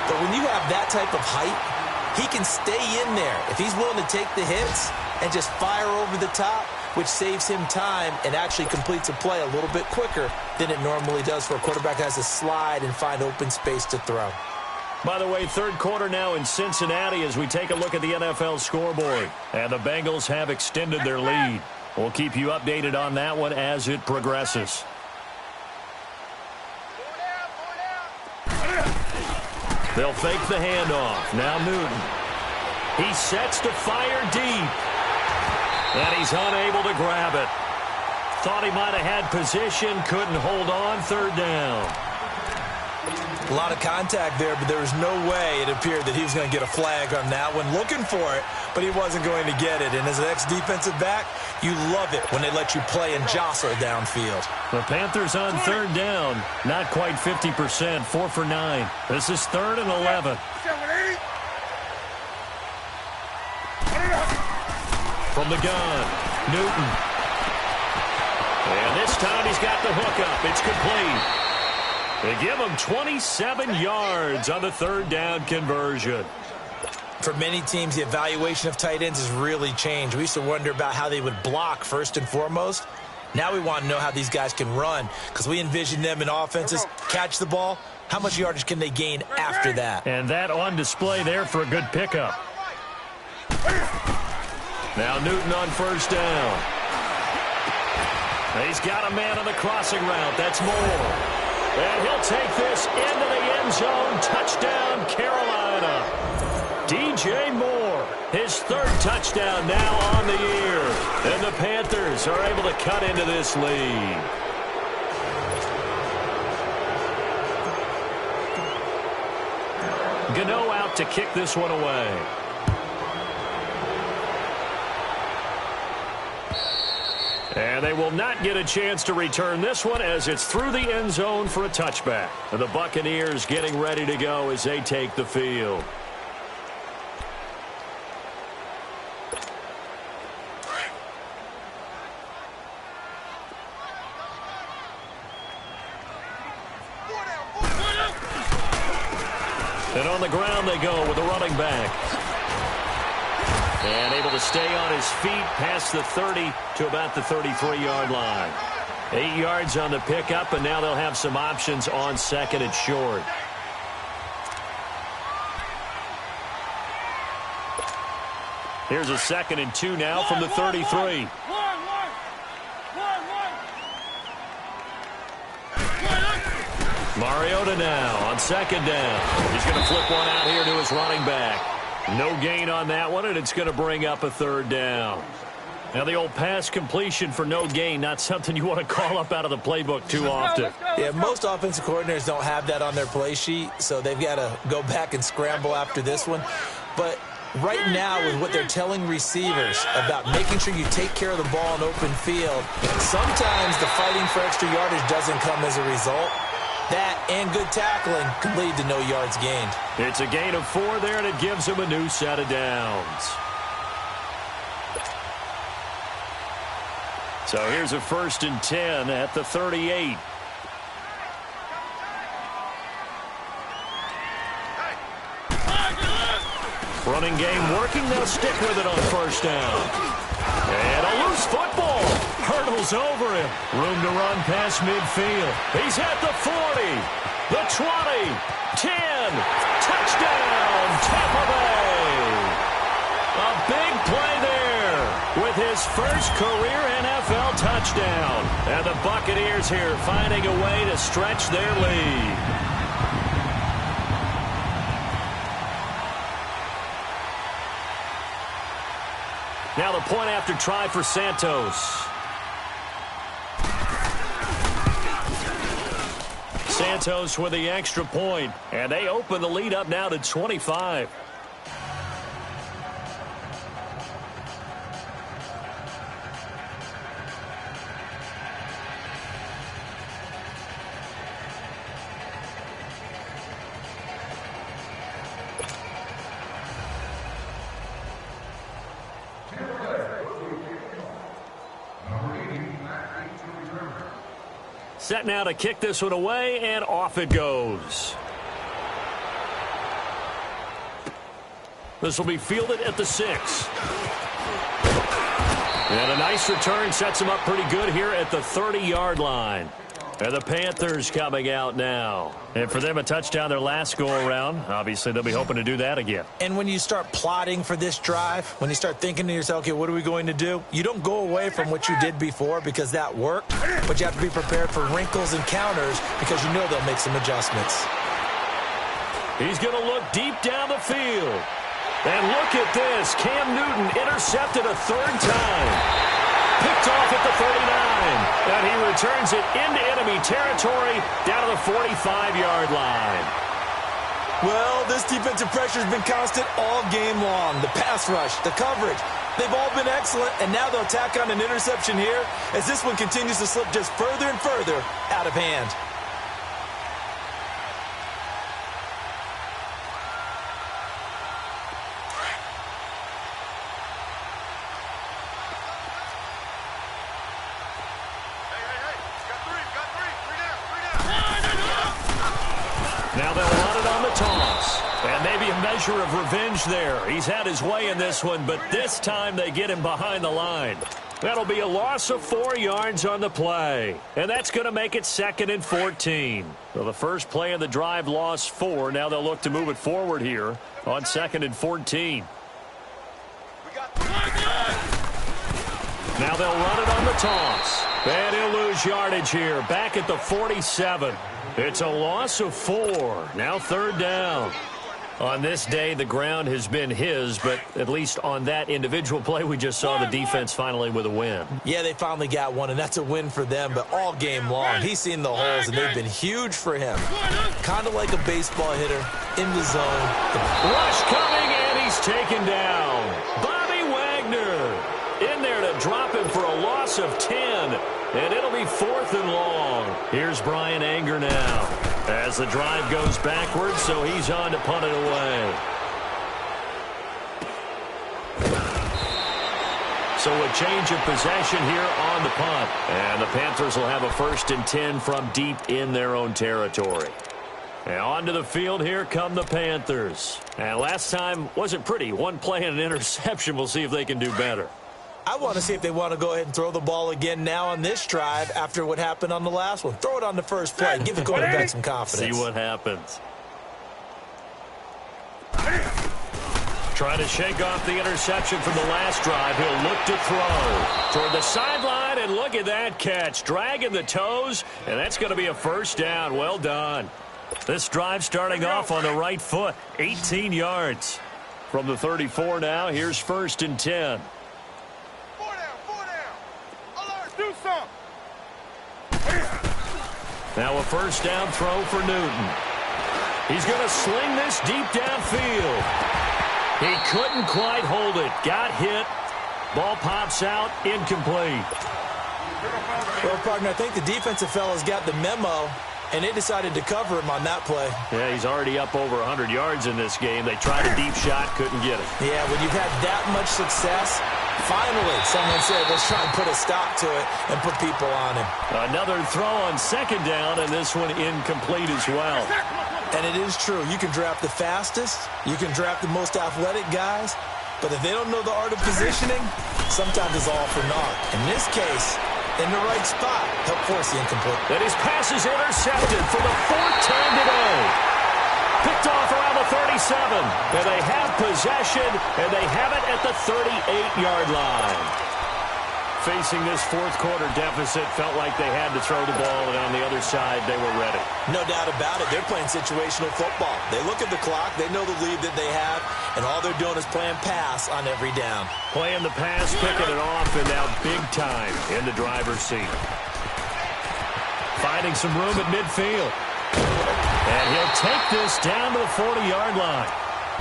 But when you have that type of height, he can stay in there if he's willing to take the hits and just fire over the top, which saves him time and actually completes a play a little bit quicker than it normally does for a quarterback that has to slide and find open space to throw. By the way, third quarter now in Cincinnati as we take a look at the NFL scoreboard. And the Bengals have extended their lead. We'll keep you updated on that one as it progresses. They'll fake the handoff. Now Newton. He sets to fire deep. And he's unable to grab it. Thought he might have had position, couldn't hold on, third down. A lot of contact there, but there was no way it appeared that he was going to get a flag on that one. Looking for it, but he wasn't going to get it. And as an ex-defensive back, you love it when they let you play and jostle downfield. The Panthers on third down. Not quite 50%, 4 for 9. This is 3rd and 11. From the gun, Newton. And this time he's got the hook up. It's complete. They give him 27 yards on the third down conversion. For many teams, the evaluation of tight ends has really changed. We used to wonder about how they would block first and foremost. Now we want to know how these guys can run, because we envision them in offenses catch the ball. How much yardage can they gain after that? And that on display there for a good pickup. Now Newton on first down. He's got a man on the crossing route. That's Moore. And he'll take this into the end zone. Touchdown, Carolina. DJ Moore, his 3rd touchdown now on the year. And the Panthers are able to cut into this lead. Gano out to kick this one away. And they will not get a chance to return this one as it's through the end zone for a touchback. And the Buccaneers getting ready to go as they take the field. And on the ground they go with the running back. And able to stay on his feet past the 30 to about the 33-yard line. 8 yards on the pickup, and now they'll have some options on second and short. Here's a 2nd and 2 now from the 33. Mariota now on 2nd down. He's going to flip one out here to his running back. No gain on that one, and it's going to bring up a 3rd down. Now, the old pass completion for no gain, not something you want to call up out of the playbook too often. Yeah, most offensive coordinators don't have that on their play sheet, so they've got to go back and scramble after this one. But right now, with what they're telling receivers about making sure you take care of the ball in open field, sometimes the fighting for extra yardage doesn't come as a result. That and good tackling can lead to no yards gained. It's a gain of 4 there, and it gives them a new set of downs. So here's a 1st and 10 at the 38. Running game working. They'll stick with it on first down. And a loose football. Hurdles over him. Room to run past midfield. He's at the 40, the 20, 10. Touchdown, Tampa Bay. A big play there with his first career NFL touchdown. And the Buccaneers here finding a way to stretch their lead. Now the point after try for Santos. Santos with the extra point, and they open the lead up now to 25. set now to kick this one away, and off it goes. This will be fielded at the 6. And a nice return sets him up pretty good here at the 30-yard line. And the Panthers coming out now. And for them, a touchdown their last go-around. Obviously, they'll be hoping to do that again. And when you start plotting for this drive, when you start thinking to yourself, okay, what are we going to do? You don't go away from what you did before because that worked, but you have to be prepared for wrinkles and counters because you know they'll make some adjustments. He's going to look deep down the field. And look at this. Cam Newton intercepted a third time. Picked off at the 39. And he returns it into enemy territory down to the 45-yard line. Well, this defensive pressure has been constant all game long. The pass rush, the coverage, they've all been excellent. And now they'll tack on an interception here as this one continues to slip just further and further out of hand. Now they'll run it on the toss. And maybe a measure of revenge there. He's had his way in this one, but this time they get him behind the line. That'll be a loss of 4 yards on the play. And that's going to make it 2nd and 14. So the first play of the drive lost 4. Now they'll look to move it forward here on 2nd and 14. Now they'll run it on the toss. And he'll lose yardage here, back at the 47. It's a loss of 4. Now 3rd down. On this day, the ground has been his, but at least on that individual play, we just saw the defense finally with a win. Yeah, they finally got one, and that's a win for them, but all game long, he's seen the holes, and they've been huge for him. Kind of like a baseball hitter in the zone. Rush coming, and he's taken down. Bobby Wagner in there to drop him for a loss of 10, and it'll be 4th and long. Here's Brian Anger now as the drive goes backwards, so he's on to punt it away. So a change of possession here on the punt. And the Panthers will have a 1st and 10 from deep in their own territory. And onto the field, here come the Panthers. And last time wasn't pretty. One play and an interception. We'll see if they can do better. I want to see if they want to go ahead and throw the ball again now on this drive after what happened on the last one. Throw it on the first play. Give the quarterback some confidence. See what happens. Trying to shake off the interception from the last drive. He'll look to throw toward the sideline, and look at that catch. Dragging the toes, and that's going to be a 1st down. Well done. This drive starting off on the right foot. 18 yards. From the 34 now, here's 1st and 10. Now a 1st down throw for Newton. He's going to sling this deep downfield. He couldn't quite hold it. Got hit. Ball pops out. Incomplete. Well, partner, I think the defensive fellas got the memo, and they decided to cover him on that play. Yeah, he's already up over 100 yards in this game. They tried a deep shot, couldn't get it. Yeah, when you've had that much success, finally someone said, let's try and put a stop to it and put people on him. Another throw on 2nd down, and this one incomplete as well. And it is true. You can draft the fastest. You can draft the most athletic guys. But if they don't know the art of positioning, sometimes it's all for naught. In this case, in the right spot, help force the incomplete. And his pass is intercepted for the 4th time today. Picked off around the 37. And they have possession, and they have it at the 38-yard line. Facing this 4th quarter deficit, felt like they had to throw the ball, and on the other side, they were ready. No doubt about it. They're playing situational football. They look at the clock. They know the lead that they have, and all they're doing is playing pass on every down. Playing the pass, picking it off, and now big time in the driver's seat. Finding some room at midfield. And he'll take this down to the 40-yard line.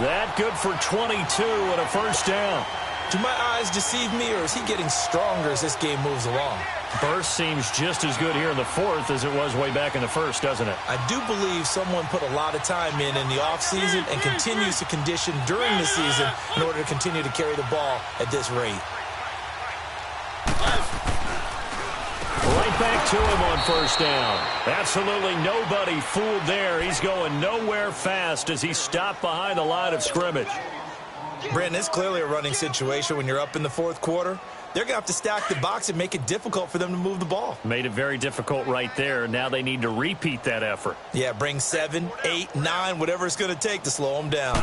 That good for 22 and a 1st down. Do my eyes deceive me, or is he getting stronger as this game moves along? Burst seems just as good here in the 4th as it was way back in the 1st, doesn't it? I do believe someone put a lot of time in the offseason and continues to condition during the season in order to continue to carry the ball at this rate. Right back to him on first down. Absolutely nobody fooled there. He's going nowhere fast as he stopped behind the line of scrimmage. Brandon, it's clearly a running situation when you're up in the fourth quarter. They're going to have to stack the box and make it difficult for them to move the ball. Made it very difficult right there. Now they need to repeat that effort. Yeah, bring 7, 8, 9, whatever it's going to take to slow them down.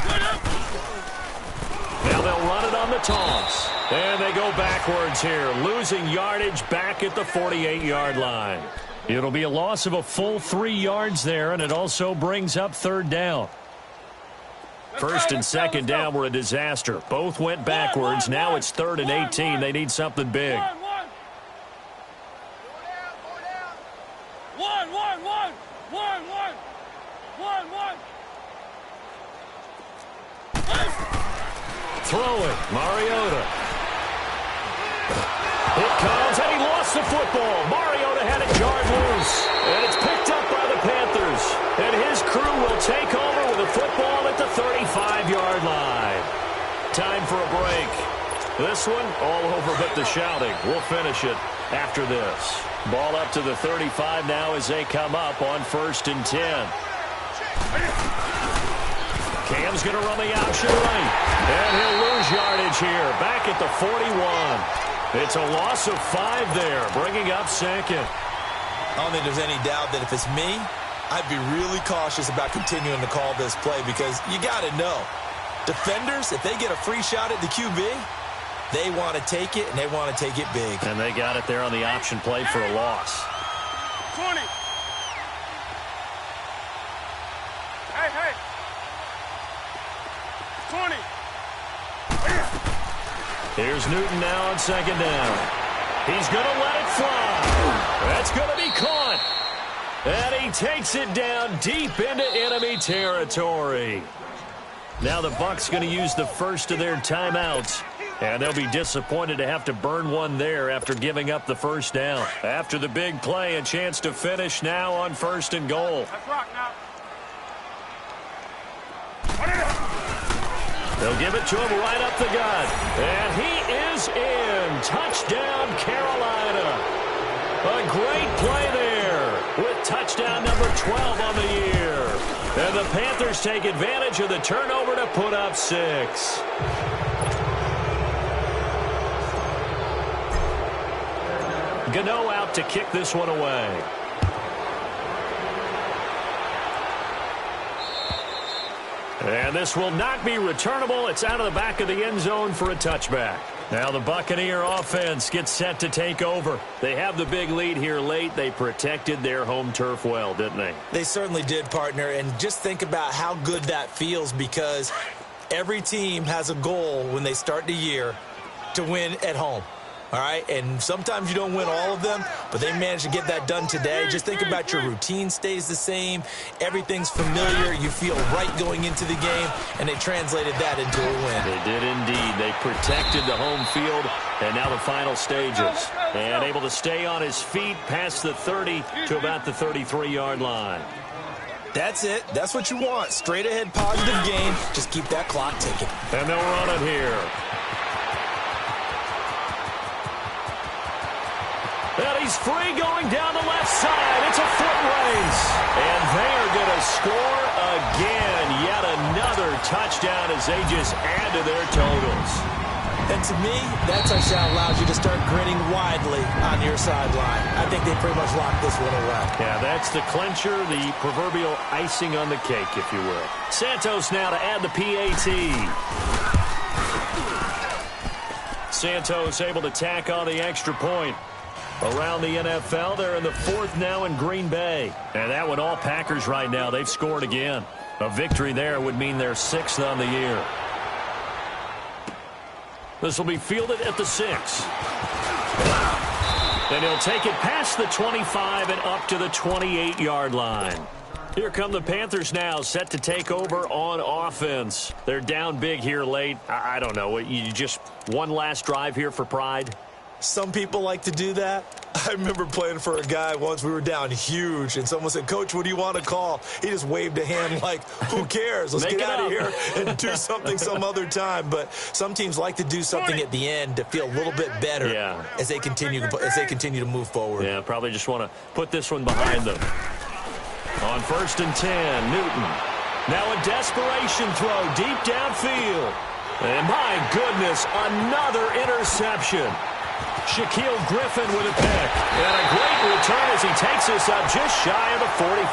Now they'll run it on the toss. And they go backwards here, losing yardage back at the 48-yard line. It'll be a loss of a full 3 yards there, and it also brings up third down. First and second down were a disaster. Both went backwards. Now it's 3rd and 18. They need something big. Throwing, Mariota. It comes, and he lost the football. Mariota had it jarred loose, and it's picked up by the Panthers. And his crew will take over with the football at the 35-yard line. Time for a break. This one, all over but the shouting. We'll finish it after this. Ball up to the 35 now as they come up on 1st and 10. Cam's going to run the option right. And he'll lose yardage here. Back at the 41. It's a loss of 5 there, bringing up 2nd. I don't think there's any doubt that if it's me, I'd be really cautious about continuing to call this play because you got to know, defenders, if they get a free shot at the QB, they want to take it, and they want to take it big. And they got it there on the option play for a loss. 20. Hey. 20. Here's Newton now on 2nd down. He's going to let it fly. That's going to be caught. And he takes it down deep into enemy territory. Now the Bucs going to use the first of their timeouts. And they'll be disappointed to have to burn one there after giving up the first down. After the big play, a chance to finish now on 1st and goal. Let's rock now. They'll give it to him right up the gut. And he is in. Touchdown, Carolina. A great play there with touchdown number 12 on the year. And the Panthers take advantage of the turnover to put up 6. Gano out to kick this one away. And this will not be returnable. It's out of the back of the end zone for a touchback. Now the Buccaneer offense gets set to take over. They have the big lead here late. They protected their home turf well, didn't they? They certainly did, partner. And just think about how good that feels because every team has a goal when they start the year to win at home. All right, and sometimes you don't win all of them, but they managed to get that done today. Just think about your routine stays the same. Everything's familiar. You feel right going into the game, and they translated that into a win. They did indeed. They protected the home field, and now the final stages. And able to stay on his feet past the 30 to about the 33-yard line. That's it. That's what you want. Straight ahead positive game. Just keep that clock ticking. And they'll run it here. And he's free going down the left side. It's a foot race. And they are going to score again. Yet another touchdown as they just add to their totals. And to me, that touchdown allows you to start grinning widely on your sideline. I think they pretty much locked this one away. Yeah, that's the clincher, the proverbial icing on the cake, if you will. Santos now to add the PAT. Santos able to tack on the extra point. Around the NFL, they're in the 4th now in Green Bay. And that one all Packers right now. They've scored again. A victory there would mean they're 6th on the year. This will be fielded at the 6. And he'll take it past the 25 and up to the 28-yard line. Here come the Panthers now, set to take over on offense. They're down big here late. I don't know. You just one last drive here for pride? Some people like to do that. I remember playing for a guy once. We were down huge, and someone said, "Coach, what do you want to call?" He just waved a hand like, who cares? Let's get out of here and do something some other time. But some teams like to do something at the end to feel a little bit better as they continue to move forward. Yeah, probably just want to put this one behind them. On 1st and 10, Newton. Now a desperation throw deep downfield. And my goodness, another interception. Shaquille Griffin with a pick. And a great return as he takes us up just shy of the 45.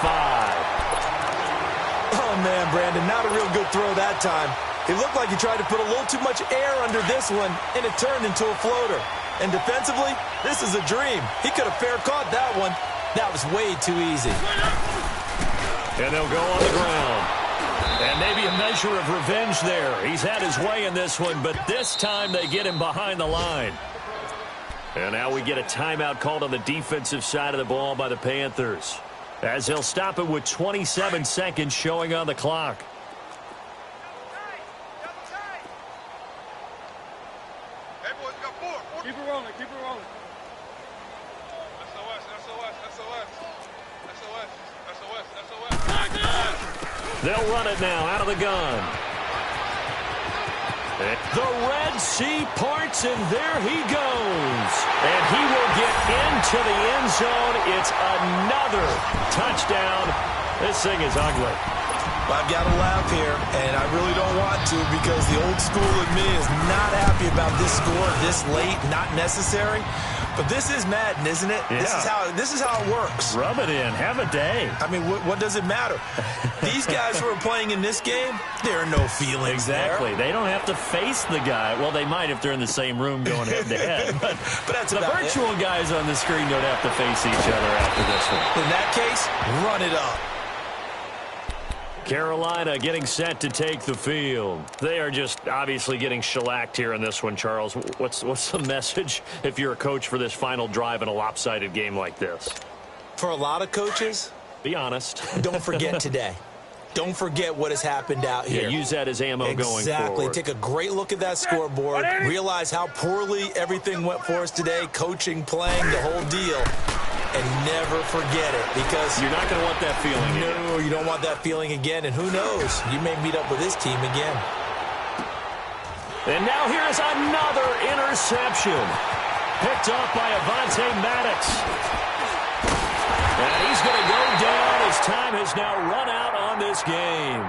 Oh, man, Brandon, not a real good throw that time. It looked like he tried to put a little too much air under this one, and it turned into a floater. And defensively, this is a dream. He could have fair caught that one. That was way too easy. And they'll go on the ground. And maybe a measure of revenge there. He's had his way in this one, but this time they get him behind the line. And now we get a timeout called on the defensive side of the ball by the Panthers, as they'll stop it with 27 seconds showing on the clock. Hey, boys, got 4. Keep it rolling, keep it rolling. SOS, SOS, SOS. SOS, SOS, SOS. They'll run it now out of the gun. The Red Sea parts, and there he goes. And he will get into the end zone. It's another touchdown. This thing is ugly. I've got to laugh here, and I really don't want to because the old school in me is not happy about this score this late, not necessary. But this is Madden, isn't it? Yeah. This is how it works. Rub it in. Have a day. I mean, what does it matter? These guys who are playing in this game, there are no feelings Exactly. there. They don't have to face the guy. Well, they might if they're in the same room going head-to-head. But that's the about virtual guys on the screen don't have to face each other after this one. In that case, run it up. Carolina getting set to take the field. They are just obviously getting shellacked here in this one, Charles. What's the message if you're a coach for this final drive in a lopsided game like this? For a lot of coaches, be honest. Don't forget today. Don't forget what has happened out here. Yeah, use that as ammo going forward. Exactly. Take a great look at that scoreboard. Realize how poorly everything went for us today. Coaching, playing, the whole deal. And never forget it because you're not going to want that feeling. No, you don't want that feeling again. And who knows? You may meet up with this team again. And now here's another interception. Picked off by Avonte Maddox. And he's going to go down. His time has now run out on this game.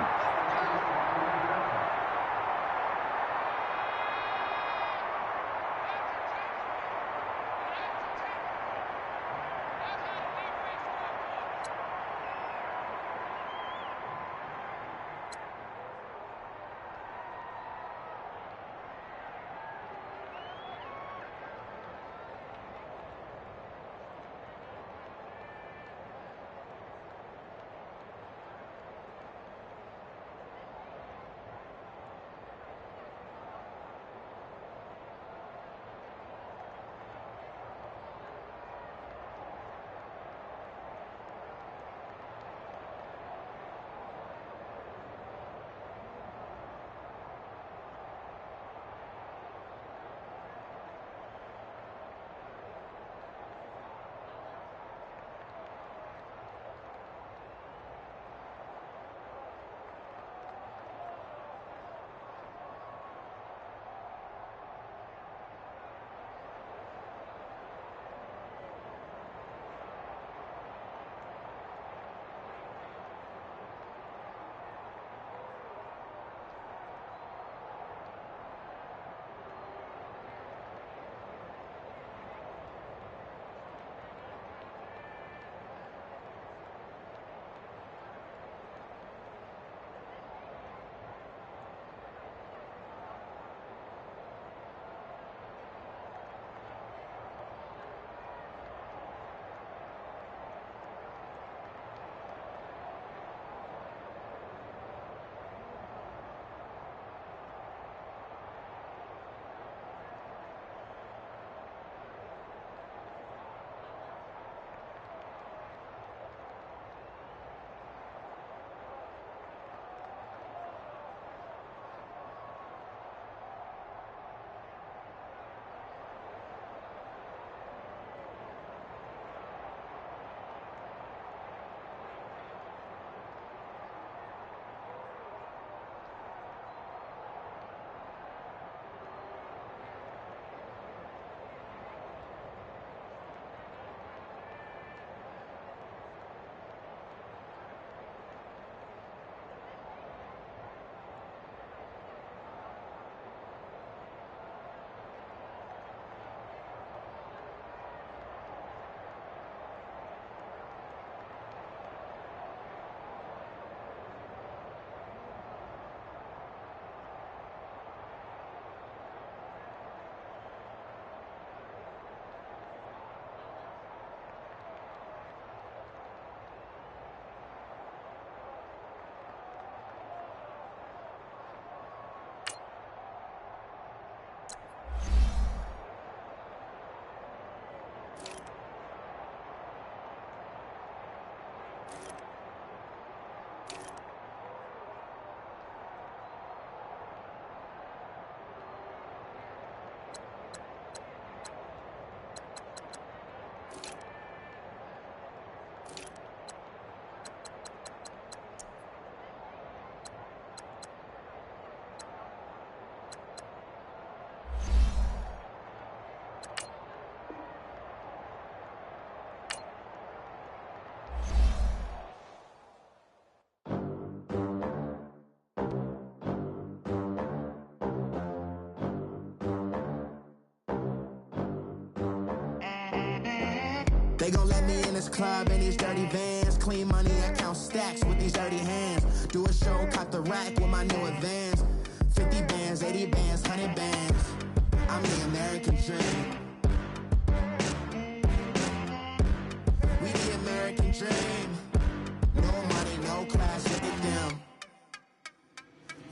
They gon' let me in this club in these dirty vans. Clean money, I count stacks with these dirty hands. Do a show, cop the rack with my new advance. 50 bands, 80 bands, 100 bands. I'm the American dream. We the American dream. No money, no class, look at them.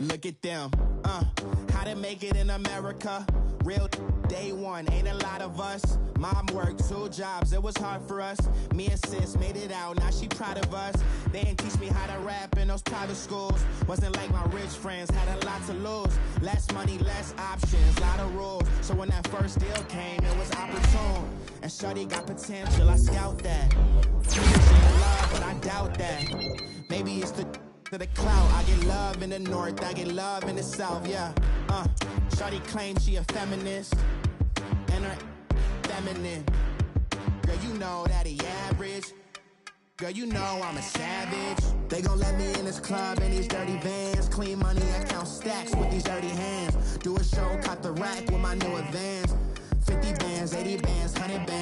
Look at them, how to make it in America. Real day one, ain't a lot of us. Mom worked 2 jobs, it was hard for us. Me and sis made it out, now she proud of us. They didn't teach me how to rap in those private schools. Wasn't like my rich friends, had a lot to lose. Less money, less options, lot of rules. So when that first deal came, it was opportune. And shorty got potential, I scout that. She in love, but I doubt that. Maybe it's the clout. I get love in the north, I get love in the south, yeah. Shorty claims she a feminist, and her feminine. Girl, you know that he average. Girl, you know I'm a savage. They gon' let me in this club in these dirty vans. Clean money, I count stacks with these dirty hands. Do a show, cop the rack with my new advance. 50 bands, 80 bands, 100 bands.